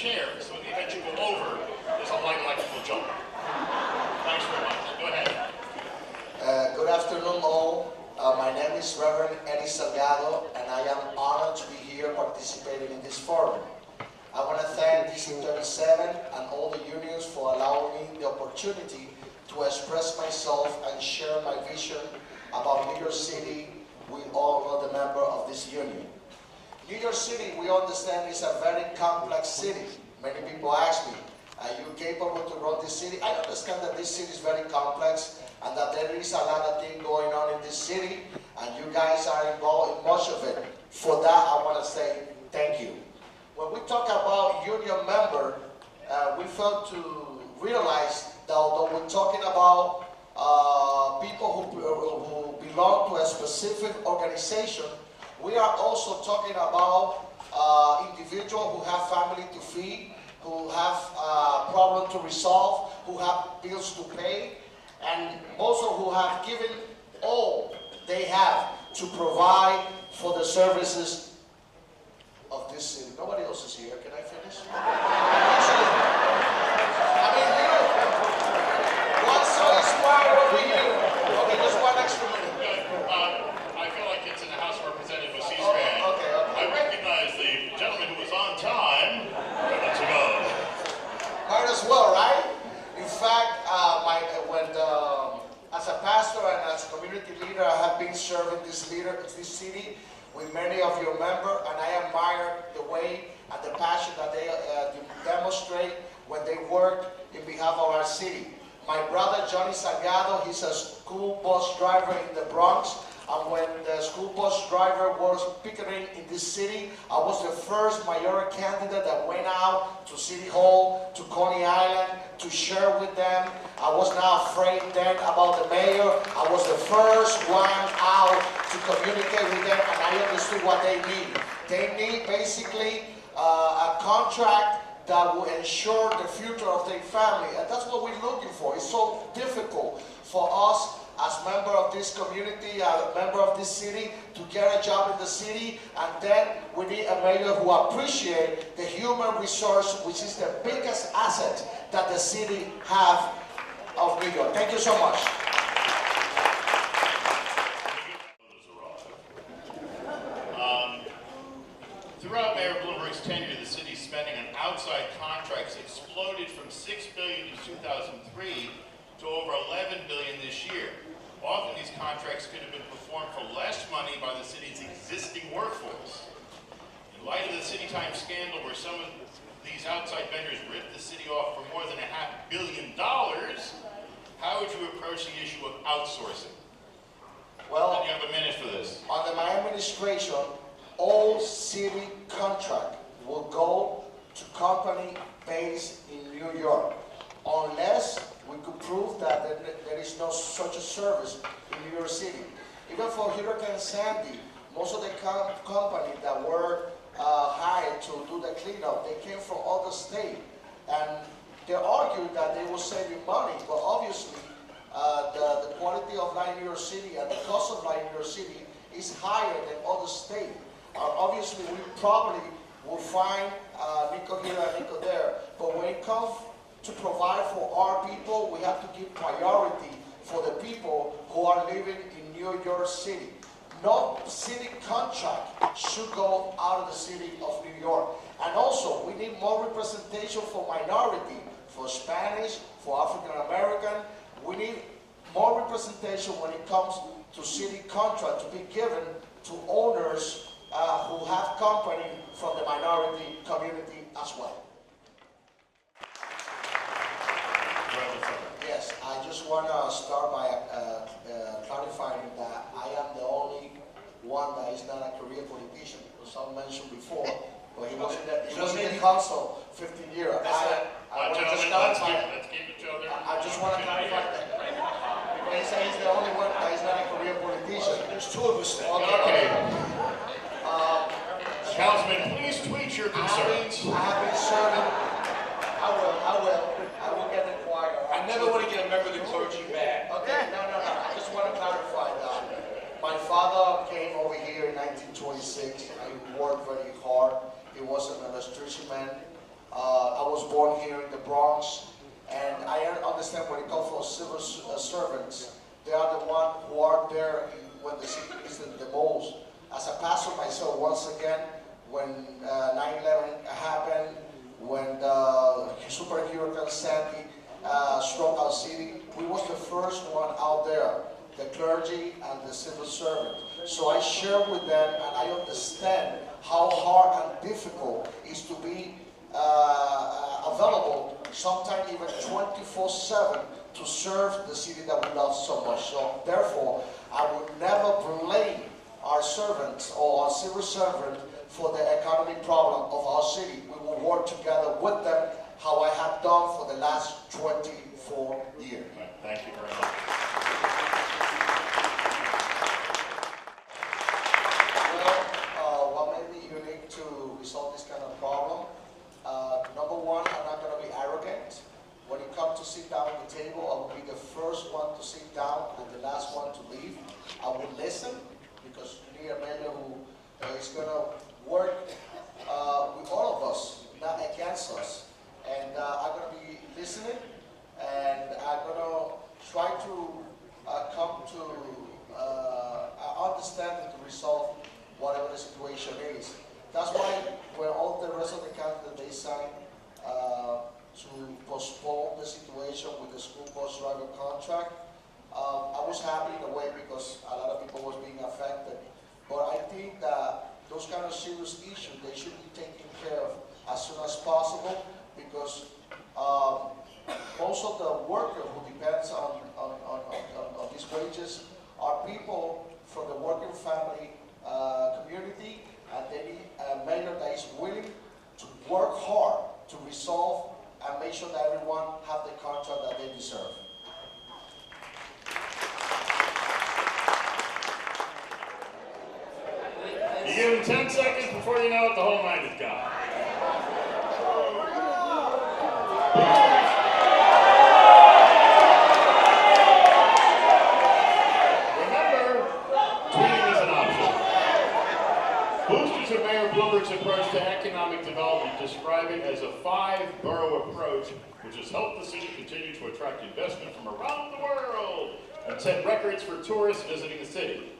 chair, so in the event you go over, there's a light electrical jump. Thanks very much. Go ahead. Good afternoon, all. My name is Reverend Erick Salgado, and I am honored to be here participating in this forum. I want to thank DC 37 and all the unions for allowing me the opportunity to express myself and share my vision about New York City. We all know the member of this union. New York City, we understand, is a very complex city. Many people ask me, are you capable to run this city? I understand that this city is very complex and that there is a lot of things going on in this city, and you guys are involved in much of it. For that, I want to say thank you. When we talk about union member, we fail to realize that although we're talking about people who belong to a specific organization, we are also talking about individuals who have family to feed, who have problems to resolve, who have bills to pay, and also who have given all they have to provide for the services of this city. Nobody else is here. Can I finish? I mean, what's so inspired over here? Okay, just one extra minute. I feel like it's in the House of Representatives with C-SPAN. Okay. I recognize the gentleman who was on time minutes ago. Might as well, right? In fact, as a pastor and as a community leader, I have been serving this city with many of your members, and I admire the way and the passion that they demonstrate when they work in behalf of our city. My brother, Johnny Salgado, he's a school bus driver in the Bronx, and when the school bus driver was picketing in this city, I was the first mayoral candidate that went out to City Hall, to Coney Island, to share with them. I was not afraid then about the mayor. I was the first one out to communicate with them, and I understood what they need. They need basically a contract that will ensure the future of their family, and that's what we're looking for. It's so difficult for us as member of this community, as a member of this city, to get a job in the city, and then we need a mayor who appreciates the human resource, which is the biggest asset that the city has of New York. Thank you so much. Throughout Mayor Bloomberg's tenure, the city's spending on outside contracts exploded from $6 billion in 2003 to over $11 billion this year. Often these contracts could have been performed for less money by the city's existing workforce. In light of the City Time scandal, where some of these outside vendors ripped the city off for more than $500 million, how would you approach the issue of outsourcing? Well, you have a minute for this. Under my administration, all city contract will go to company based in New York, unless we could prove that there is no such a service in New York City. Even for Hurricane Sandy, most of the companies that were hired to do the cleanup, they came from other states. And they argued that they were saving money, but obviously the quality of life in New York City and the cost of life in New York City is higher than other states. Obviously, we probably will find nickel here and nickel there, but when it comes to provide for our people, we have to give priority for the people who are living in New York City. No city contract should go out of the city of New York. And also, we need more representation for minority, for Spanish, for African American. We need more representation when it comes to city contract to be given to owners who have company from the minority community as well. Yes, I just want to start by clarifying that I am the only one that is not a career politician. Some mentioned before, but he was in the council 15 years. I just want to clarify that. They say he's the only one that is not a career politician. There's two of us then. Okay. Councilman, please tweet your concerns. I have been serving. I will get the choir. I never want to get a member of the clergy mad. Okay, no. I just want to clarify that. My father came over here in 1926. He worked very hard. He was an electrician man. was born here in the Bronx, and I understand when it comes for civil servants, they are the ones who are there when the city needs them the most. As a pastor myself, once again, when 9/11 happened, when the superhero Sandy struck our city, we was the first one out there, the clergy and the civil servant. So I share with them, and I understand how hard and difficult it is to be available, sometimes even 24/7, to serve the city that we love so much. So therefore, I would never blame our servants or our civil servant for the economic problem of our city. We will work together with them, how I have done for the last 24 years. Thank you very much. Well, what may be unique to resolve this kind of problem? Number one, I'm not going to be arrogant. When it comes to sit down at the table, I will be the first one to sit down and the last one to leave. I will listen, because you need a mayor who is going to work with all of us, not against us. And I'm going to be listening, and I'm going to try to come to understanding to resolve whatever the situation is. That's why when all the rest of the candidates, they signed to postpone the situation with the school bus driver contract, I was happy in a way because a lot of people was being affected. But I think that those kind of serious issues, they should be taken care of as soon as possible, because most of the workers who depends on these wages are people from the working family community, and they need a mayor that is willing to work hard to resolve and make sure that everyone have the contract that they deserve. You give them 10 seconds before you know it, the whole night is gone. Remember, tweeting is an option. Boosters of Mayor Bloomberg's approach to economic development describe it as a 5-borough approach, which has helped the city continue to attract investment from around the world and set records for tourists visiting the city.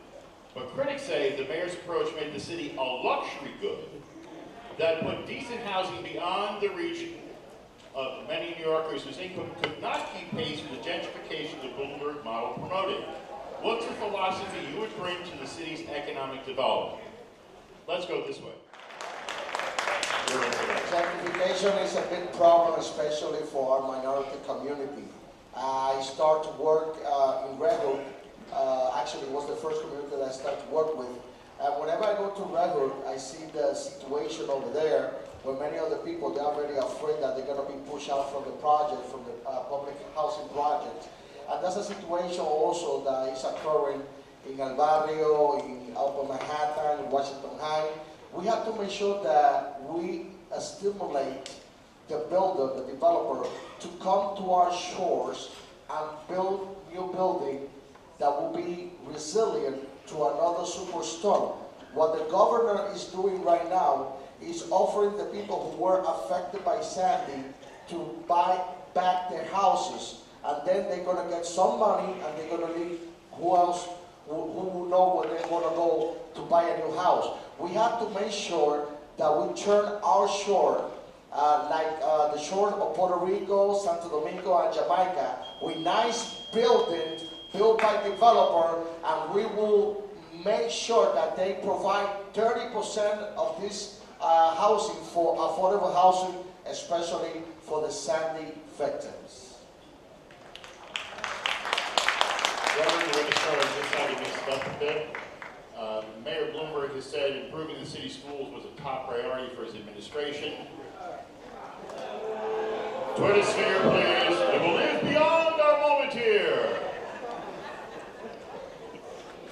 But critics say the mayor's approach made the city a luxury good that put decent housing beyond the reach of many New Yorkers whose income could not keep pace with the gentrification the Bloomberg model promoted. What's the philosophy you would bring to the city's economic development? Let's go this way. Gentrification is a big problem, especially for our minority community. I started to work in Red Hook. Actually, it was the first community that I started to work with. And whenever I go to Red Hook, I see the situation over there where many other people, they're already afraid that they're going to be pushed out from the project, from the public housing project. And that's a situation also that is occurring in El Barrio, in Upper Manhattan, in Washington Heights. We have to make sure that we stimulate the builder, the developer, to come to our shores and build new building that will be resilient to another superstorm. What the governor is doing right now is offering the people who were affected by Sandy to buy back their houses, and then they're going to get some money, and they're going to leave who else, who will know where they're going to go to buy a new house. We have to make sure that we turn our shore, like the shore of Puerto Rico, Santo Domingo, and Jamaica, with nice buildings built by developer, and we will make sure that they provide 30% of this housing for affordable housing, especially for the Sandy victims. Reverend, we're going to start on this side of this stuff a bit. Mayor Bloomberg has said improving the city schools was a top priority for his administration. Twitter sphere, please. It will live beyond our moment here.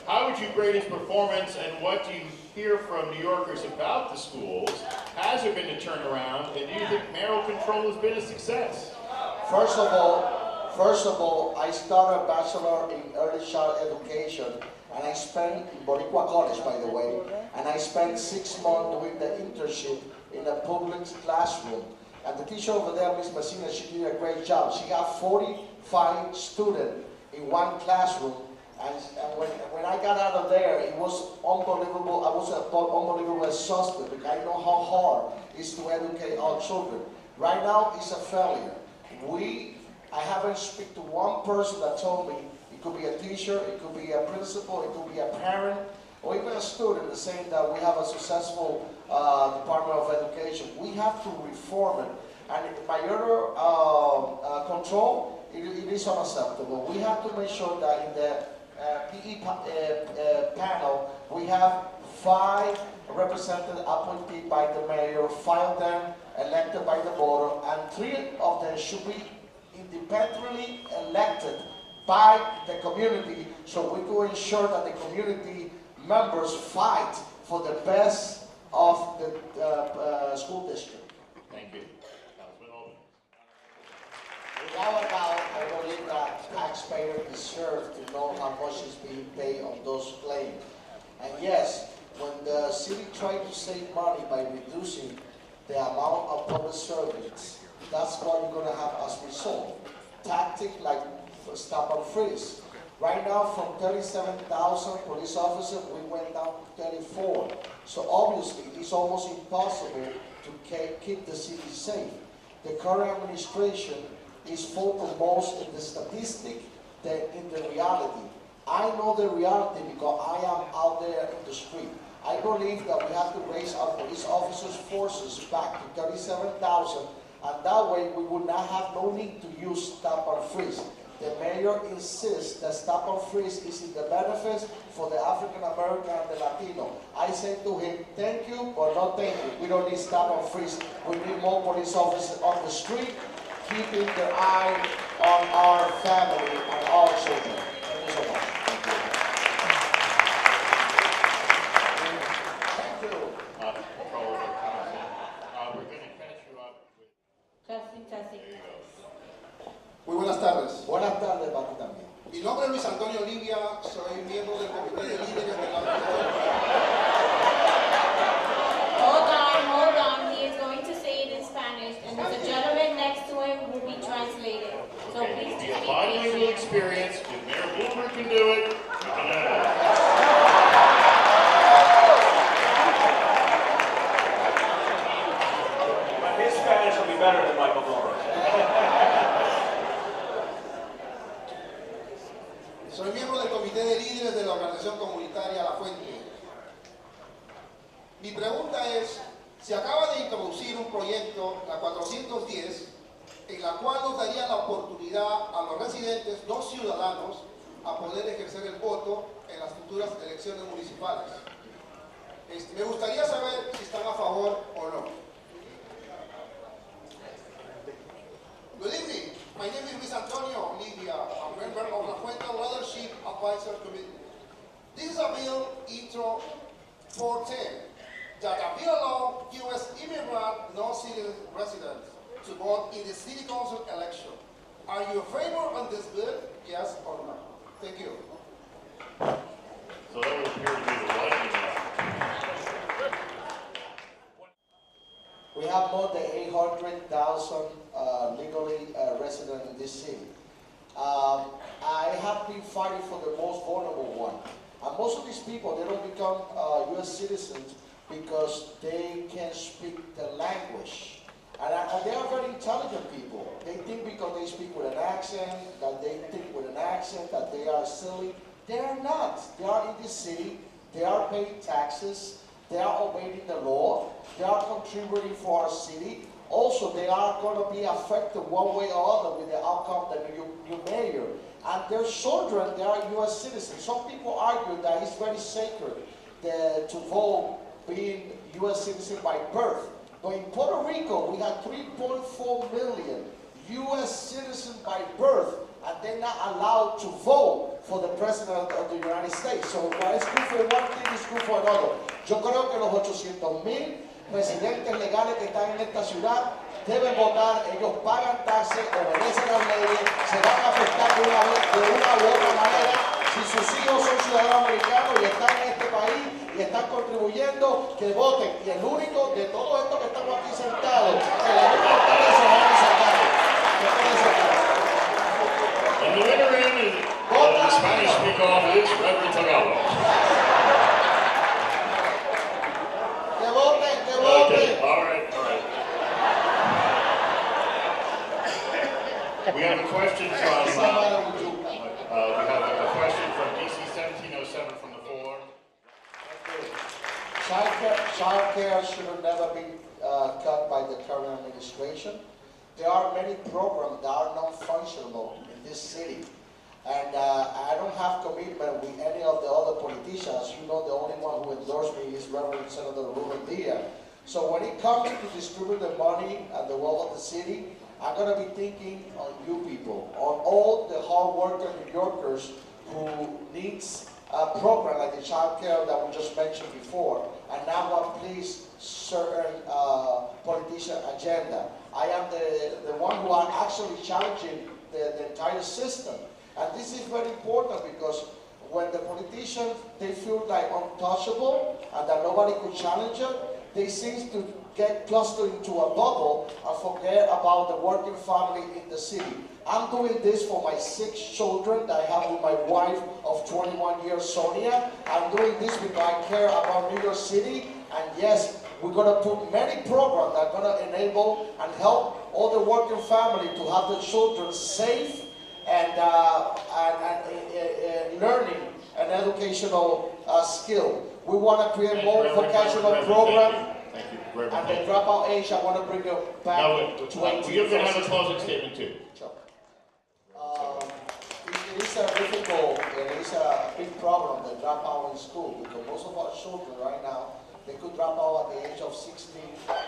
How would you grade his performance, and what do you hear from New Yorkers about the schools? Has there been a turnaround, and do you think mayoral control has been a success? First of all, I started a bachelor in early childhood education, and I spent in Boricua College, by the way, and I spent 6 months doing the internship in a public classroom. And the teacher over there, Miss Messina, she did a great job. She got 45 students in one classroom. And when I got out of there, it was unbelievable. I was unbelievable exhausted because I know how hard it is to educate our children. Right now, it's a failure. I haven't spoken to one person that told me, it could be a teacher, it could be a principal, it could be a parent, or even a student saying that we have a successful Department of Education. We have to reform it. And mayoral control, it is unacceptable. We have to make sure that in the PE panel, we have 5 representatives appointed by the mayor, 5 of them elected by the voter, and 3 of them should be independently elected by the community, so we can ensure that the community members fight for the best of the school district. Thank you. Councilman Alden. Without a doubt, I believe that taxpayers deserve to know how much is being paid on those claims. And yes, when the city tried to save money by reducing the amount of public servants, that's what you're going to have as a result. Tactic like stop and freeze. Right now, from 37,000 police officers, we went down to 34. So obviously, it's almost impossible to keep the city safe. The current administration is focused most in the statistic than in the reality. I know the reality because I am out there in the street. I believe that we have to raise our police officers' forces back to 37,000, and that way we would not have no need to use stop and freeze. The mayor insists that stop and freeze is in the benefits for the African American and the Latino. I say to him, thank you, but no thank you. We don't need stop and freeze. We need more police officers on the street, keeping their eye on our family and our children. Thank you so much. Thank you. Controller Council. We're going to catch you up with... Testing. There you go. Muy buenas tardes. Buenas tardes, Paco, también. Mi nombre es Luis Antonio Olivia, soy miembro del comité de líderes de la Hold on. He is going to say it in Spanish, and there's a gentleman next to him who will be translating. So Okay, please it'll be speak a bilingual easily. experience. If Mayor Bloomberg can do it, we can do it. But his Spanish will be better than Michael Bloomberg. Soy miembro del comité de líderes de la organización comunitaria La Fuente. Mi pregunta es, se acaba de introducir un proyecto, la 410, en la cual nos daría la oportunidad a los residentes, no ciudadanos, a poder ejercer el voto en las futuras elecciones municipales. Me gustaría saber si están a favor o no. Good evening. My name is Luis Antonio Olivia, a member of La Fuente Leadership Advisor Committee. This is a bill, Intro 410, that a bill allow U.S. immigrant non-citizen residents to vote in the city council election. Are you in favor of this bill? Yes or no? Thank you. So that would appear to be the lightning round. We have more than 800,000 legally residents in this city. I have been fighting for the most vulnerable one. And most of these people, they don't become U.S. citizens because they can speak the language. And they are very intelligent people. They think because they speak with an accent, that they think with an accent, that they are silly. They are not. They are in this city. They are paying taxes. They are obeying the law. They are contributing for our city. Also, they are going to be affected one way or other with the outcome of the new mayor. And their children, they are U.S. citizens. Some people argue that it's very sacred to vote being U.S. citizen by birth. But in Puerto Rico, we have 3.4 million U.S. citizens by birth, and they're not allowed to vote for the President of the United States. So what is good for one thing is good for another. Yo creo que los 800,000 residentes legales que están en esta ciudad deben votar, ellos pagan taxes, obedecen las leyes, se van a afectar de una u otra manera si sus hijos son ciudadanos americanos y están en este país, y y están contribuyendo, que voten. Y el único de todos estos que estamos aquí sentados, que le gusta votar eso, vamos a sacarlo. ¿Qué puede sacar? And the winner in the Spanish speak off is Reverend Salgado. Que voten, que voten. Okay, all right. We have a question from, What's the matter with you? we have a question from DC 1707 from the floor. Childcare should have never been cut by the current administration. There are many programs that are non-functional in this city. And I don't have commitment with any of the other politicians. You know, the only one who endorsed me is Reverend Senator Ruben Diaz. So when it comes to distribute the money and the wealth of the city, I'm going to be thinking on you people, on all the hard-working New Yorkers who needs a program like the child care that we just mentioned before, and now what please certain politician agenda. I am the one who are actually challenging the entire system. And this is very important because when the politicians, they feel like untouchable and that nobody could challenge them, they seem to get clustered into a bubble and forget about the working family in the city. I'm doing this for my 6 children that I have with my wife of 21 years, Sonia. I'm doing this because I care about New York City. And yes, we're going to put many programs that are going to enable and help all the working family to have the children safe and learning and educational skill. We want to create more vocational programs. Thank you. And the dropout age, I want to bring it back to 18. You're going to have a closing statement too. Sure. It is a difficult, it is a big problem, the dropout in school, because most of our children right now, they could drop out at the age of 16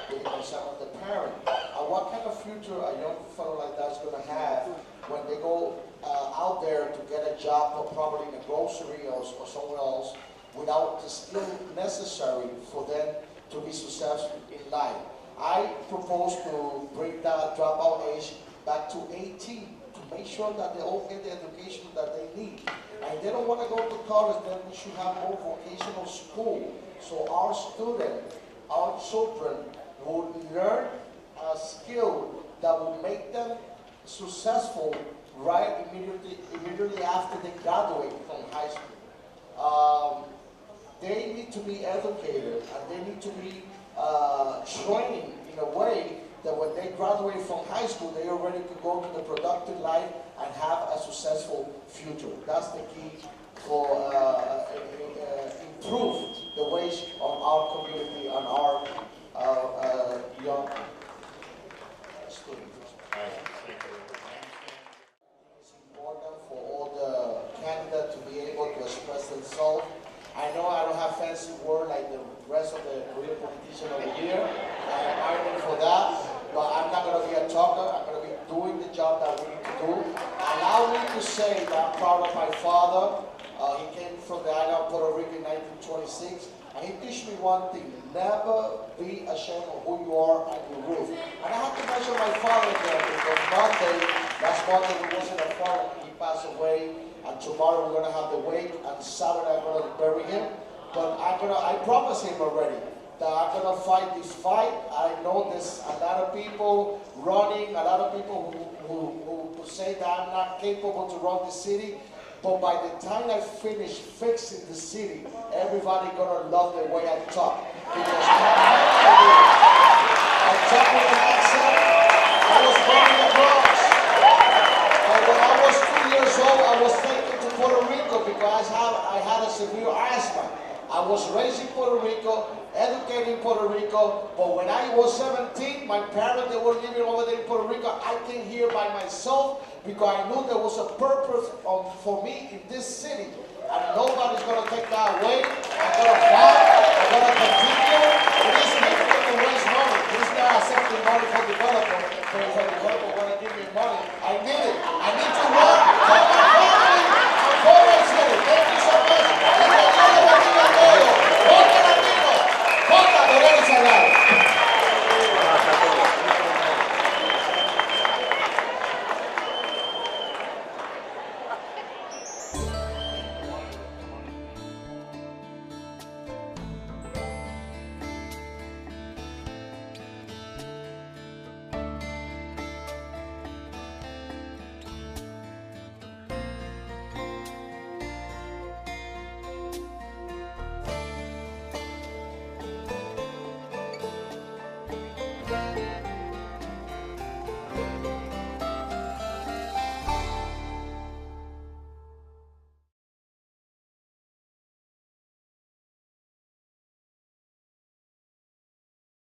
with the consent of the parent. And what kind of future a young fellow like that is going to have when they go out there to get a job, probably in a grocery or somewhere else, without the skill necessary for them to be successful in life. I propose to bring that dropout age back to 18 to make sure that they all get the education that they need. And if they don't want to go to college, then we should have more vocational school. So our students, our children will learn a skill that will make them successful right immediately after they graduate from high school. They need to be educated and they need to be trained in a way that when they graduate from high school, they already can go to the productive life and have a successful future. That's the key for improve the wage of our community and our young students. It's important for all the candidates to be able to express themselves. I know I don't have fancy words like the rest of the career politicians over here. I am arguing for that, but I'm not going to be a talker. I'm going to be doing the job that we need to do. Allow me to say that I'm proud of my father. He came from the island of Puerto Rico in 1926, and he teach me one thing: never be ashamed of who you are and your roots. And I have to mention my father there because last Monday we was in a farm, he passed away. And tomorrow we're going to have the wake, and Saturday I'm going to bury him. But I promised him already that I'm going to fight this fight. I know there's a lot of people running, a lot of people who say that I'm not capable to run the city. But by the time I finish fixing the city, everybody going to love the way I talk. Because I talk with an accent. I was born in the Bronx. And when I was 2 years old, I was taken to Puerto Rico because I had a severe asthma. I was raised in Puerto Rico, educated in Puerto Rico, but when I was 17, my parents, they were living over there in Puerto Rico. I came here by myself because I knew there was a purpose for me in this city. And nobody's going to take that away. I'm going to fight. I'm going to continue. It is difficult to raise money. It's not accepting money for development. But if a developer want to give me money, I need